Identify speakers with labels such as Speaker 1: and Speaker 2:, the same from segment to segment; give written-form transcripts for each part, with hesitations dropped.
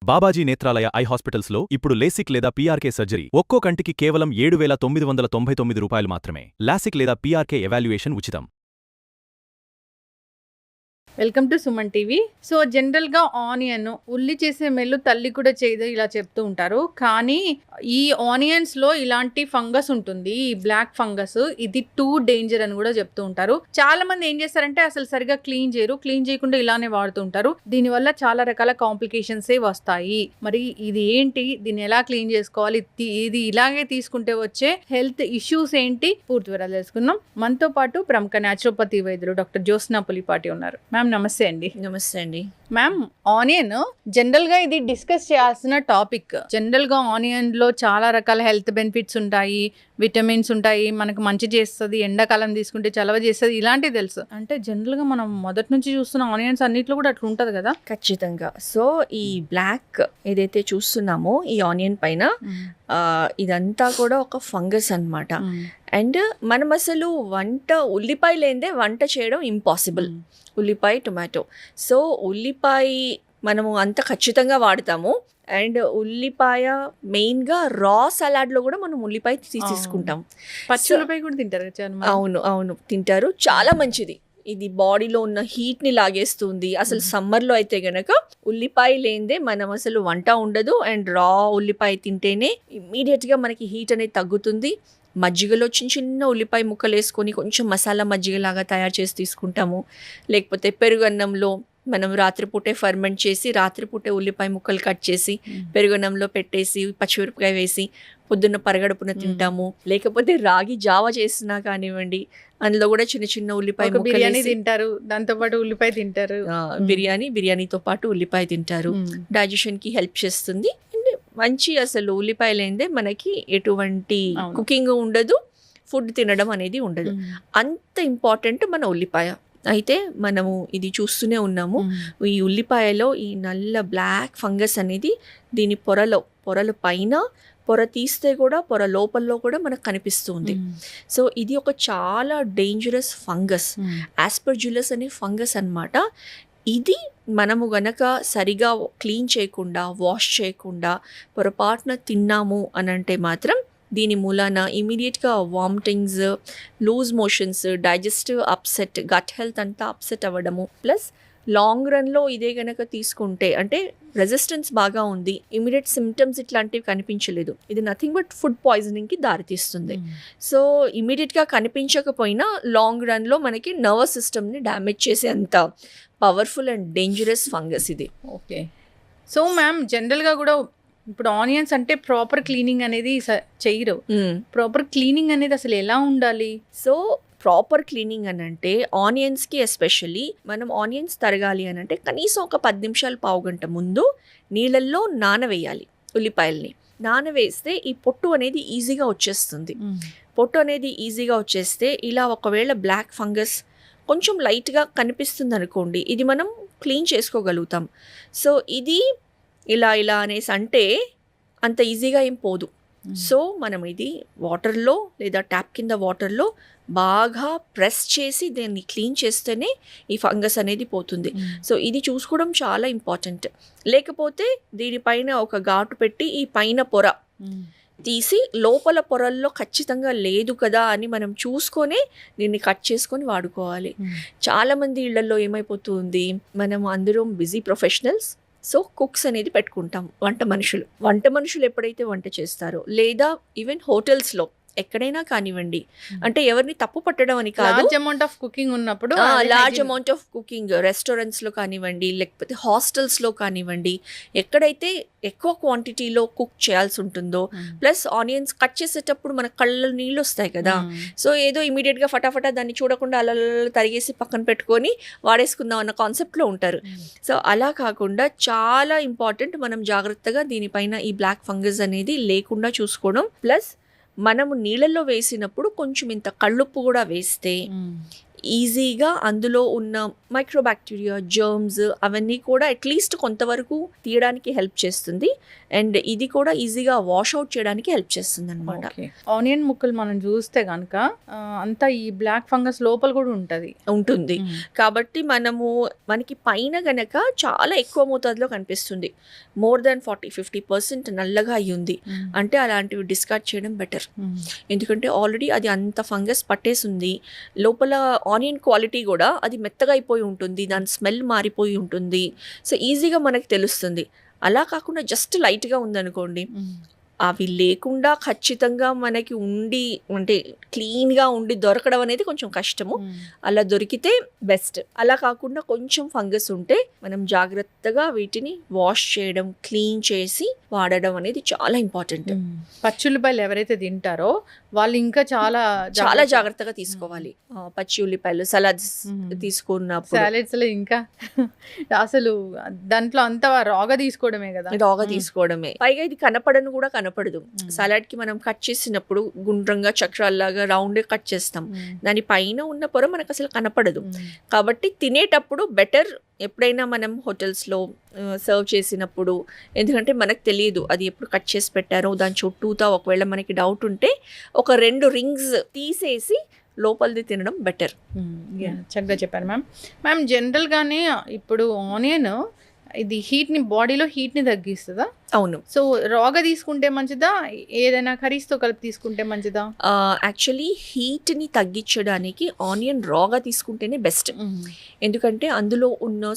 Speaker 1: Babaji Netralaya I హాస్పిటల్స్లో ఇప్పుడు LASIK లేదా పీఆర్కే సర్జరీ ఒక్కో కంటికి కేవలం 7,999 రూపాయలు మాత్రమే. లాసిక్ లేదా పీఆర్కే ఎవాల్యుయేషన్ ఉచితం.
Speaker 2: Welcome to Suman TV. So జనరల్గా ఆనియన్ ఉల్లి చేసే మెల్లు తల్లి కూడా చేయదు ఇలా చెప్తూ ఉంటారు. కానీ ఈ ఆనియన్స్లో ఇలాంటి ఫంగస్ ఉంటుంది, ఈ బ్లాక్ ఫంగస్, ఇది టూ డేంజర్ అని కూడా చెప్తూ ఉంటారు. చాలా మంది ఏం చేస్తారంటే అసలు సరిగా క్లీన్ చేయరు, క్లీన్ చేయకుండా ఇలానే వాడుతూ ఉంటారు. దీనివల్ల చాలా రకాల కాంప్లికేషన్సే వస్తాయి. మరి ఇది ఏంటి, దీన్ని ఎలా క్లీన్ చేసుకోవాలి, ఇది ఇలాగే తీసుకుంటే వచ్చే హెల్త్ ఇష్యూస్ ఏంటి, పూర్తి వివరాలు తెలుసుకుందాం. మనతో పాటు ప్రముఖ న్యాచురోపతి వైద్యులు డాక్టర్ జ్యోత్స్న పులిపాటి ఉన్నారు. మ్యామ్ నమస్తే అండి.
Speaker 3: నమస్తే అండి
Speaker 2: మ్యామ్, ఆనియన్ జనరల్ గా ఇది డిస్కస్ చేయాల్సిన టాపిక్. జనరల్ గా ఆనియన్ లో చాలా రకాల హెల్త్ బెనిఫిట్స్ ఉంటాయి, విటమిన్స్ ఉంటాయి, మనకు మంచి చేస్తుంది, ఎండాకాలం తీసుకుంటే చలవ చేస్తుంది, ఇలాంటివి తెలుసు. అంటే జనరల్ గా మనం మొదటి నుంచి చూస్తున్న ఆనియన్స్ అన్నిట్లో కూడా అట్లా ఉంటది కదా.
Speaker 3: ఖచ్చితంగా. సో ఈ బ్లాక్ ఏదైతే చూస్తున్నామో ఈ ఆనియన్ పైన ఇదంతా కూడా ఒక ఫంగస్ అన్నమాట. అండ్ మనం అసలు ఉల్లిపాయ లేదే వంట చేయడం ఇంపాసిబుల్. ఉల్లిపాయ, టొమాటో. సో ఉల్లిపాయ మనము అంత ఖచ్చితంగా వాడతాము. అండ్ ఉల్లిపాయ మెయిన్గా రా సలాడ్లో కూడా మనం ఉల్లిపాయ తీసుకుంటాం.
Speaker 2: పచ్చి ఉల్లిపాయ కూడా తింటారు.
Speaker 3: అవును తింటారు. చాలా మంచిది. ఇది బాడీలో ఉన్న హీట్ని లాగేస్తుంది. అసలు సమ్మర్లో అయితే గనక ఉల్లిపాయ లేనిదే మనం అసలు వంట ఉండదు. అండ్ రా ఉల్లిపాయ తింటేనే ఇమ్మీడియట్గా మనకి హీట్ అనేది తగ్గుతుంది. మజ్జిగలో చిన్న ఉల్లిపాయ ముక్కలు వేసుకొని కొంచెం మసాలా మజ్జిగలాగా తయారు చేసి తీసుకుంటాము. లేకపోతే పెరుగన్నంలో మనం రాత్రిపూటే ఫర్మెంట్ చేసి రాత్రిపూటే ఉల్లిపాయ ముక్కలు కట్ చేసి పెరుగన్నంలో పెట్టేసి పచ్చిమిరపకాయ వేసి పొద్దున్న పరగడుపున తింటాము. లేకపోతే రాగి జావ చేసినా కానివ్వండి, అందులో కూడా చిన్న ఉల్లిపాయ
Speaker 2: బిర్యానీ తింటారు, దాంతో పాటు ఉల్లిపాయ తింటారు.
Speaker 3: బిర్యానీతో పాటు ఉల్లిపాయ తింటారు. డైజెషన్కి హెల్ప్ చేస్తుంది. మంచి అసలు ఉల్లిపాయ లేనిదే మనకి ఎటువంటి కుకింగ్ ఉండదు, ఫుడ్ తినడం అనేది ఉండదు. అంత ఇంపార్టెంట్ మన ఉల్లిపాయ. అయితే మనము ఇది చూస్తూనే ఉన్నాము. ఈ ఉల్లిపాయలో ఈ నల్ల బ్లాక్ ఫంగస్ అనేది దీని పొరల పైన పొర తీస్తే కూడా పొర లోపల్లో కూడా మనకు కనిపిస్తుంది. సో ఇది ఒక చాలా డేంజరస్ ఫంగస్, ఆస్పర్జిల్లస్ అనే ఫంగస్ అన్నమాట. ఇది మనము గనక సరిగా క్లీన్ చేయకుండా, వాష్ చేయకుండా పొరపాటున తిన్నాము అని అంటే మాత్రం దీని మూలాన ఇమీడియట్గా vomitings, loose motions, digestive upset, gut health అంతా అప్సెట్ అవ్వడము. ప్లస్ లాంగ్ రన్లో ఇదే గనక తీసుకుంటే అంటే రెసిస్టెన్స్ బాగా ఉంది, ఇమీడియట్ సిమ్టమ్స్ ఇట్లాంటివి కనిపించలేదు, ఇది నథింగ్ బట్ ఫుడ్ పాయిజనింగ్కి దారితీస్తుంది. సో ఇమీడియట్గా కనిపించకపోయినా లాంగ్ రన్లో మనకి నర్వస్ సిస్టమ్ని డ్యామేజ్ చేసే అంత పవర్ఫుల్ అండ్ డేంజరస్ ఫంగస్ ఇది.
Speaker 2: ఓకే. సో మ్యామ్, జనరల్గా కూడా ఇప్పుడు ఆనియన్స్ అంటే ప్రాపర్ క్లీనింగ్ అనేది చెయ్యరు. ప్రాపర్ క్లీనింగ్ అనేది అసలు ఎలా ఉండాలి?
Speaker 3: సో ప్రాపర్ క్లీనింగ్ అని అంటే ఆనియన్స్కి ఎస్పెషల్లీ మనం ఆనియన్స్ తరగాలి అని అంటే కనీసం ఒక 10 నిమిషాలు, పావు గంట ముందు నీళ్ళల్లో నానవేయాలి. ఉల్లిపాయల్ని నానవేస్తే ఈ పొట్టు అనేది ఈజీగా వచ్చేస్తుంది. పొట్టు అనేది ఈజీగా వచ్చేస్తే ఇలా ఒకవేళ బ్లాక్ ఫంగస్ కొంచెం లైట్గా కనిపిస్తుంది అనుకోండి, ఇది మనం క్లీన్ చేసుకోగలుగుతాం. సో ఇది ఇలా అనేసి అంటే అంత ఈజీగా ఏం పోదు. సో మనం ఇది వాటర్లో లేదా ట్యాప్ కింద వాటర్లో బాగా ప్రెస్ చేసి దాన్ని క్లీన్ చేస్తేనే ఈ ఫంగస్ అనేది పోతుంది. సో ఇది చూసుకోవడం చాలా ఇంపార్టెంట్. లేకపోతే దీనిపైన ఒక ఘాటు పెట్టి ఈ పైన పొర తీసి లోపల పొరల్లో ఖచ్చితంగా లేదు కదా అని మనం చూసుకొని దీన్ని కట్ చేసుకొని వాడుకోవాలి. చాలామంది ఇళ్లలో ఏమైపోతుంది, మనం అందరం బిజీ ప్రొఫెషనల్స్. సో కుక్స్ అనేది పెట్టుకుంటాం, వంట మనుషులు ఎప్పుడైతే వంట చేస్తారో, లేదా ఈవెన్ హోటల్స్లో ఎక్కడైనా కానివ్వండి, అంటే ఎవరిని తప్పు పట్టడం అని కాదు,
Speaker 2: లార్జ్ అమౌంట్ ఆఫ్ కుకింగ్ ఉన్నప్పుడు,
Speaker 3: లార్జ్ అమౌంట్ ఆఫ్ కుకింగ్ రెస్టారెంట్స్లో కానివ్వండి, లేకపోతే హాస్టల్స్లో కానివ్వండి, ఎక్కడైతే ఎక్కువ క్వాంటిటీలో కుక్ చేయాల్సి ఉంటుందో, ప్లస్ ఆనియన్స్ కట్ చేసేటప్పుడు మన కళ్ళ నీళ్ళు వస్తాయి కదా. సో ఏదో ఇమీడియట్గా ఫటాఫటా దాన్ని చూడకుండా అలా తరిగేసి పక్కన పెట్టుకొని వాడేసుకుందాం అన్న కాన్సెప్ట్లో ఉంటారు. సో అలా కాకుండా చాలా ఇంపార్టెంట్ మనం జాగ్రత్తగా దీనిపైన ఈ బ్లాక్ ఫంగస్ అనేది లేకుండా చూసుకోవడం. ప్లస్ మనము నీళ్ళల్లో వేసినప్పుడు కొంచెం ఇంత కళ్ళుప్పు కూడా వేస్తే ఈజీగా అందులో ఉన్న మైక్రోబ్యాక్టీరియా, జర్మ్స్ అవన్నీ కూడా అట్లీస్ట్ కొంతవరకు తీయడానికి హెల్ప్ చేస్తుంది. అండ్ ఇది కూడా ఈజీగా వాష్ అవుట్ చేయడానికి హెల్ప్ చేస్తుంది అనమాట.
Speaker 2: ఆనియన్ ముక్కలు మనం చూస్తే కనుక అంతా ఈ బ్లాక్ ఫంగస్ లోపల కూడా ఉంటుంది.
Speaker 3: కాబట్టి మనకి పైన గనక చాలా ఎక్కువ మోతాదులో కనిపిస్తుంది. మోర్ దాన్ 40-50% నల్లగా అయ్యింది అంటే అలాంటివి డిస్కార్డ్ చేయడం బెటర్. ఎందుకంటే ఆల్రెడీ అది అంత ఫంగస్ పట్టేసింది. లోపల ఆనియన్ క్వాలిటీ కూడా అది మెత్తగా అయిపోయి ఉంటుంది, దాని స్మెల్ మారిపోయి ఉంటుంది. సో ఈజీగా మనకి తెలుస్తుంది. అలా కాకుండా జస్ట్ లైట్గా ఉందనుకోండి, అవి లేకుండా ఖచ్చితంగా మనకి ఉండి అంటే క్లీన్గా ఉండి దొరకడం అనేది కొంచెం కష్టము. అలా దొరికితే బెస్ట్. అలా కాకుండా కొంచెం ఫంగస్ ఉంటే మనం జాగ్రత్తగా వీటిని వాష్ చేయడం, క్లీన్ చేసి వాడడం అనేది చాలా ఇంపార్టెంట్.
Speaker 2: పచ్చుల్లిపాయలు ఎవరైతే తింటారో వాళ్ళు ఇంకా చాలా
Speaker 3: జాగ్రత్తగా తీసుకోవాలి. పచ్చి ఉల్లిపాయలు సలాడ్స్ తీసుకున్నప్పుడు,
Speaker 2: సాలెడ్స్ లో ఇంకా అసలు దాంట్లో అంతా రాగా తీసుకోవడమే కదా,
Speaker 3: రాగా తీసుకోవడమే. పైగా ఇది కనపడను కూడా కనపడదు. సలాడ్ కి మనం కట్ చేసినప్పుడు గుండ్రంగా చక్రాల్లాగా రౌండ్ కట్ చేస్తాం, దాని పైన ఉన్న పొర మనకు అసలు కనపడదు. కాబట్టి తినేటప్పుడు బెటర్ ఎప్పుడైనా మనం హోటల్స్లో సర్వ్ చేసినప్పుడు, ఎందుకంటే మనకు తెలియదు అది ఎప్పుడు కట్ చేసి పెట్టారో, దాని చుట్టూతా ఒకవేళ మనకి డౌట్ ఉంటే ఒక 2 రింగ్స్ తీసేసి లోపలిది తినడం బెటర్.
Speaker 2: చక్కగా చెప్పారు మ్యామ్. జనరల్గానే ఇప్పుడు ఆనియన్ ఇది బాడీలో హీట్ని తగ్గిస్తుందా?
Speaker 3: అవును.
Speaker 2: సో రాగా తీసుకుంటే మంచిదా, ఏదైనా కర్రీస్తో కలిపి తీసుకుంటే మంచిదా?
Speaker 3: యాక్చువల్లీ హీట్ని తగ్గించడానికి ఆనియన్ రాగా తీసుకుంటేనే బెస్ట్. ఎందుకంటే అందులో ఉన్న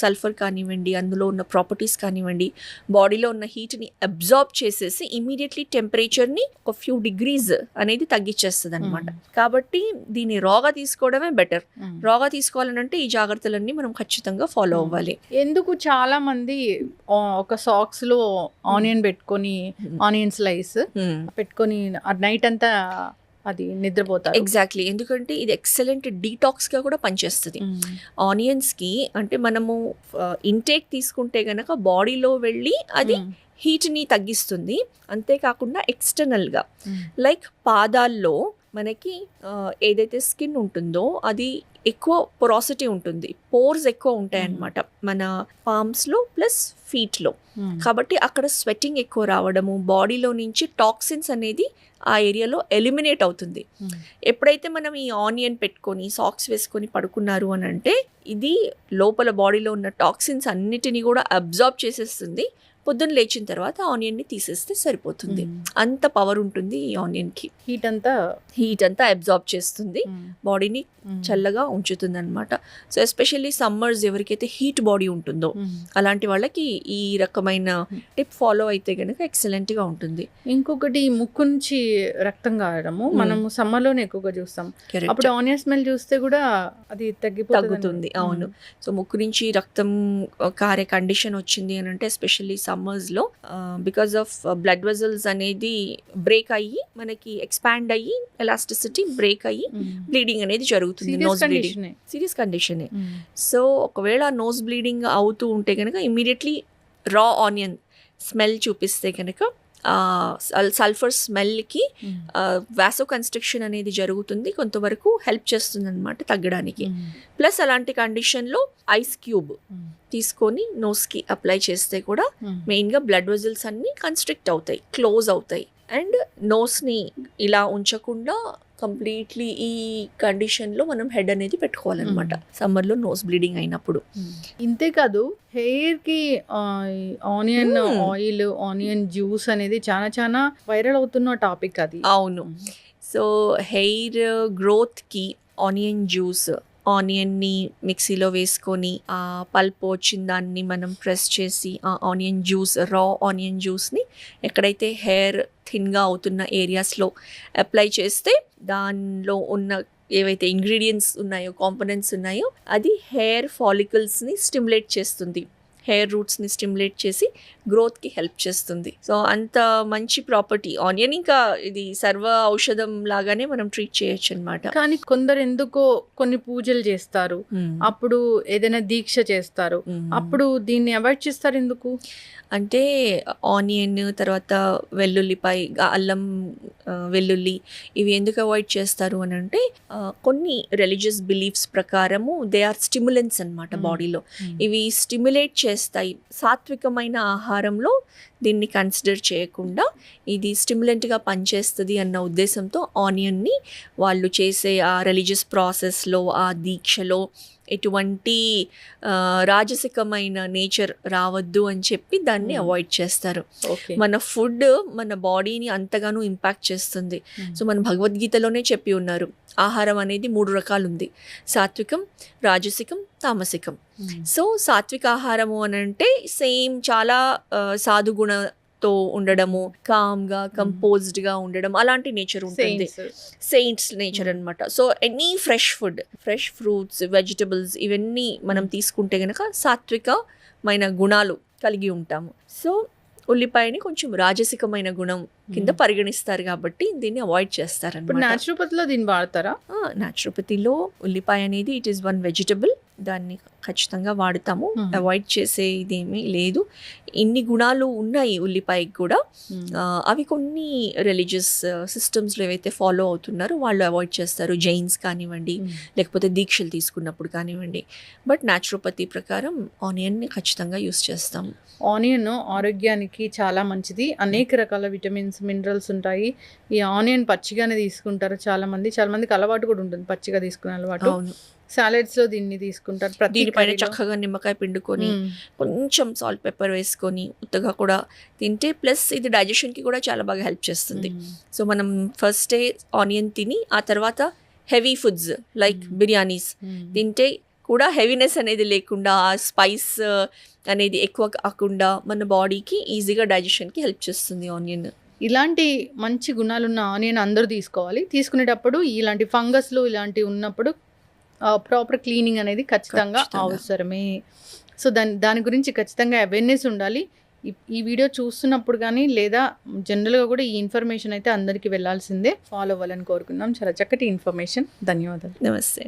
Speaker 3: సల్ఫర్ కానివ్వండి, అందులో ఉన్న ప్రాపర్టీస్ కానివ్వండి, బాడీలో ఉన్న హీట్ని అబ్జార్బ్ చేసేసి ఇమీడియట్లీ టెంపరేచర్ని ఒక ఫ్యూ డిగ్రీస్ అనేది తగ్గించేస్తుంది అనమాట. కాబట్టి దీన్ని రాగా తీసుకోవడమే బెటర్. రాగా తీసుకోవాలంటే ఈ జాగ్రత్తలన్నీ మనం ఖచ్చితంగా ఫాలో అవ్వాలి.
Speaker 2: ఎందుకు చాలా మంది ఒక సాక్స్ లో ఆనియన్ పెట్టుకొని, ఆనియన్ స్లైస్ పెట్టుకొని నైట్ అంతా అది నిద్రపోతారు.
Speaker 3: ఎగ్జాక్ట్లీ. ఎందుకంటే ఇది ఎక్సలెంట్ డీటాక్స్ గా కూడా పనిచేస్తుంది. ఆనియన్స్ కి అంటే మనము ఇంటేక్ తీసుకుంటే గనక బాడీలో వెళ్ళి అది హీట్ని తగ్గిస్తుంది. అంతేకాకుండా ఎక్స్టర్నల్గా లైక్ పాదాల్లో మనకి ఏదైతే స్కిన్ ఉంటుందో అది ఎక్కువ పొరాసిటీ ఉంటుంది, పోర్స్ ఎక్కువ ఉంటాయి అన్నమాట మన పామ్స్లో ప్లస్ ఫీట్లో. కాబట్టి అక్కడ స్వెట్టింగ్ ఎక్కువ రావడము, బాడీలో నుంచి టాక్సిన్స్ అనేది ఆ ఏరియాలో ఎలిమినేట్ అవుతుంది. ఎప్పుడైతే మనం ఈ ఆనియన్ పెట్టుకొని సాక్స్ వేసుకొని పడుకున్నారు అని అంటే ఇది లోపల బాడీలో ఉన్న టాక్సిన్స్ అన్నిటినీ కూడా అబ్జార్బ్ చేసేస్తుంది. పొద్దున్న లేచిన తర్వాత ఆనియన్ని తీసేస్తే సరిపోతుంది. అంత పవర్ ఉంటుంది ఈ ఆనియన్కి. హీట్ అంతా అబ్జార్బ్ చేస్తుంది, బాడీని చల్లగా ఉంచుతుంది అనమాట. సో ఎస్పెషల్లీ సమ్మర్స్ ఎవరికైతే హీట్ బాడీ ఉంటుందో అలాంటి వాళ్ళకి ఈ రకమైన టిప్ ఫాలో అయితే కనుక ఎక్సలెంట్గా ఉంటుంది.
Speaker 2: ఇంకొకటి ముక్కు నుంచి రక్తం కారడము మనం సమ్మర్లోనే ఎక్కువగా చూస్తాం. అప్పుడు ఆనియన్ స్మెల్ చూస్తే కూడా అది తగ్గుతుంది.
Speaker 3: అవును. సో ముక్కు నుంచి రక్తం కారే కండిషన్ వచ్చింది అని అంటే ఎస్పెషల్లీ సమ్మర్స్లో బికాస్ ఆఫ్ బ్లడ్ వెజల్స్ అనేది బ్రేక్ అయ్యి మనకి ఎక్స్పాండ్ అయ్యి ఎలాస్టిసిటీ బ్రేక్ అయ్యి బ్లీడింగ్ అనేది జరుగుతుంది. సీరియస్ కండిషనే. సో ఒకవేళ నోస్ బ్లీడింగ్ అవుతూ ఉంటే కనుక ఇమ్మీడియట్లీ రా ఆనియన్ స్మెల్ చూపిస్తే కనుక సల్ఫర్ స్మెల్కి వాసో కన్స్ట్రక్షన్ అనేది జరుగుతుంది, కొంతవరకు హెల్ప్ చేస్తుంది అనమాట తగ్గడానికి. ప్లస్ అలాంటి కండిషన్లో ఐస్ క్యూబ్ తీసుకొని నోస్కి అప్లై చేస్తే కూడా మెయిన్గా బ్లడ్ వెజల్స్ అన్నీ కన్స్ట్రిక్ట్ అవుతాయి, క్లోజ్ అవుతాయి. అండ్ నోస్ని ఇలా ఉంచకుండా కంప్లీట్లీ ఈ కండిషన్లో మనం హెడ్ అనేది పెట్టుకోవాలన్నమాట సమ్మర్లో నోస్ బ్లీడింగ్ అయినప్పుడు.
Speaker 2: ఇంతే కాదు, హెయిర్కి ఆనియన్ ఆయిల్, ఆనియన్ జ్యూస్ అనేది చాలా చాలా వైరల్ అవుతున్న టాపిక్ అది.
Speaker 3: అవును. సో హెయిర్ గ్రోత్కి ఆనియన్ జ్యూస్, ఆనియన్ని మిక్సీలో వేసుకొని ఆ పల్ప్ వచ్చిన దాన్ని మనం ప్రెస్ చేసి ఆ ఆనియన్ జ్యూస్, రా ఆనియన్ జ్యూస్ని ఎక్కడైతే హెయిర్ థిన్గా అవుతున్న ఏరియాస్లో అప్లై చేస్తే దానిలో ఉన్న ఏవైతే ఇంగ్రీడియంట్స్ ఉన్నాయో, కాంపోనెంట్స్ ఉన్నాయో అది హెయిర్ ఫాలికల్స్ని స్టిమ్యులేట్ చేస్తుంది, హెయిర్ రూట్స్ని స్టిమ్యులేట్ చేసి గ్రోత్కి హెల్ప్ చేస్తుంది. సో అంత మంచి ప్రాపర్టీ ఆనియన్. ఇంకా ఇది సర్వ ఔషధం లాగానే మనం ట్రీట్ చేయొచ్చు అనమాట.
Speaker 2: కానీ కొందరు ఎందుకో కొన్ని పూజలు చేస్తారు, అప్పుడు ఏదైనా దీక్ష చేస్తారు, అప్పుడు దీన్ని అవాయిడ్ చేస్తారు ఎందుకు?
Speaker 3: అంటే ఆనియన్, తర్వాత వెల్లుల్లిపాయ, అల్లం, వెల్లుల్లి ఇవి ఎందుకు అవాయిడ్ చేస్తారు అని అంటే కొన్ని రిలీజియస్ బిలీఫ్స్ ప్రకారము దే ఆర్ స్టిమ్యులెంట్స్ అనమాట బాడీలో. ఇవి స్టిమ్యులేట్ చేస్తాయి. సాత్వికమైన ఆహారంలో దీన్ని కన్సిడర్ చేయకుండా ఇది స్టిమ్యులెంట్గా పనిచేస్తుంది అన్న ఉద్దేశంతో ఆనియన్ని వాళ్ళు చేసే ఆ రిలీజియస్ ప్రాసెస్లో, ఆ దీక్షలో ఎటువంటి రాజసికమైన నేచర్ రావద్దు అని చెప్పి దాన్ని అవాయిడ్ చేస్తారు. మన ఫుడ్ మన బాడీని అంతగానో ఇంపాక్ట్ చేస్తుంది. సో మన భగవద్గీతలోనే చెప్పి ఉన్నారు, ఆహారం అనేది 3 రకాలు ఉంది: సాత్వికం, రాజసికం, తామసికం. సో సాత్విక ఆహారము అని అంటే సేమ్ చాలా సాధుగుణతో ఉండడము, కామ్గా కంపోజ్డ్గా ఉండడం, అలాంటి నేచర్ ఉంటుంది. సెయింట్స్ నేచర్ అనమాట. So any fresh food, fresh fruits, vegetables ఇవన్నీ మనం తీసుకుంటే కనుక సాత్వికమైన గుణాలు కలిగి ఉంటాము. సో ఉల్లిపాయని కొంచెం రాజసికమైన గుణం కింద పరిగణిస్తారు కాబట్టి దీన్ని అవాయిడ్ చేస్తారు.
Speaker 2: న్యాచురోపతిలో దీన్ని వాడతారా?
Speaker 3: న్యాచురోపతిలో ఉల్లిపాయ అనేది ఇట్ ఈస్ వన్ వెజిటబుల్, దాన్ని ఖచ్చితంగా వాడతాము. అవాయిడ్ చేసే ఇదేమీ లేదు. ఇన్ని గుణాలు ఉన్నాయి ఉల్లిపాయకి కూడా. అవి కొన్ని రిలీజియస్ సిస్టమ్స్లో ఏవైతే ఫాలో అవుతున్నారో వాళ్ళు అవాయిడ్ చేస్తారు, జైన్స్ కానివ్వండి, లేకపోతే దీక్షలు తీసుకున్నప్పుడు కానివ్వండి. బట్ న్యాచురోపతి ప్రకారం ఆనియన్ని ఖచ్చితంగా యూస్ చేస్తాము.
Speaker 2: ఆనియన్ ఆరోగ్యానికి చాలా మంచిది. అనేక రకాల విటమిన్స్, మినరల్స్ ఉంటాయి. ఈ ఆనియన్ పచ్చిగానే తీసుకుంటారు చాలా మందికి అలవాటు కూడా ఉంటుంది పచ్చిగా తీసుకునే అలవాటు. సాలెడ్స్ లో దీన్ని తీసుకుంటారు.
Speaker 3: దీనిపైన చక్కగా నిమ్మకాయ పిండుకొని కొంచెం సాల్ట్ పెప్పర్ వేసుకొని ఉత్తగా కూడా తింటే, ప్లస్ ఇది డైజెషన్కి కూడా చాలా బాగా హెల్ప్ చేస్తుంది. సో మనం ఫస్ట్ డే ఆనియన్ తిని ఆ తర్వాత హెవీ ఫుడ్స్ లైక్ బిర్యానీస్ తింటే కూడా హెవీనెస్ అనేది లేకుండా, ఆ స్పైస్ అనేది ఎక్కువ కాకుండా మన బాడీకి ఈజీగా డైజెషన్కి హెల్ప్ చేస్తుంది ఆనియన్.
Speaker 2: ఇలాంటి మంచి గుణాలున్న ఆనియన్ అందరూ తీసుకోవాలి. తీసుకునేటప్పుడు ఇలాంటి ఫంగస్లు ఇలాంటివి ఉన్నప్పుడు ప్రాపర్ క్లీనింగ్ అనేది ఖచ్చితంగా అవసరమే. సో దాని గురించి ఖచ్చితంగా అవేర్నెస్ ఉండాలి. ఈ వీడియో చూస్తున్నప్పుడు కానీ లేదా జనరల్గా కూడా ఈ ఇన్ఫర్మేషన్ అయితే అందరికీ వెళ్ళాల్సిందే. ఫాలో అవ్వాలని కోరుకుందాం. చాలా చక్కటి ఇన్ఫర్మేషన్. ధన్యవాదాలు.
Speaker 3: నమస్తే.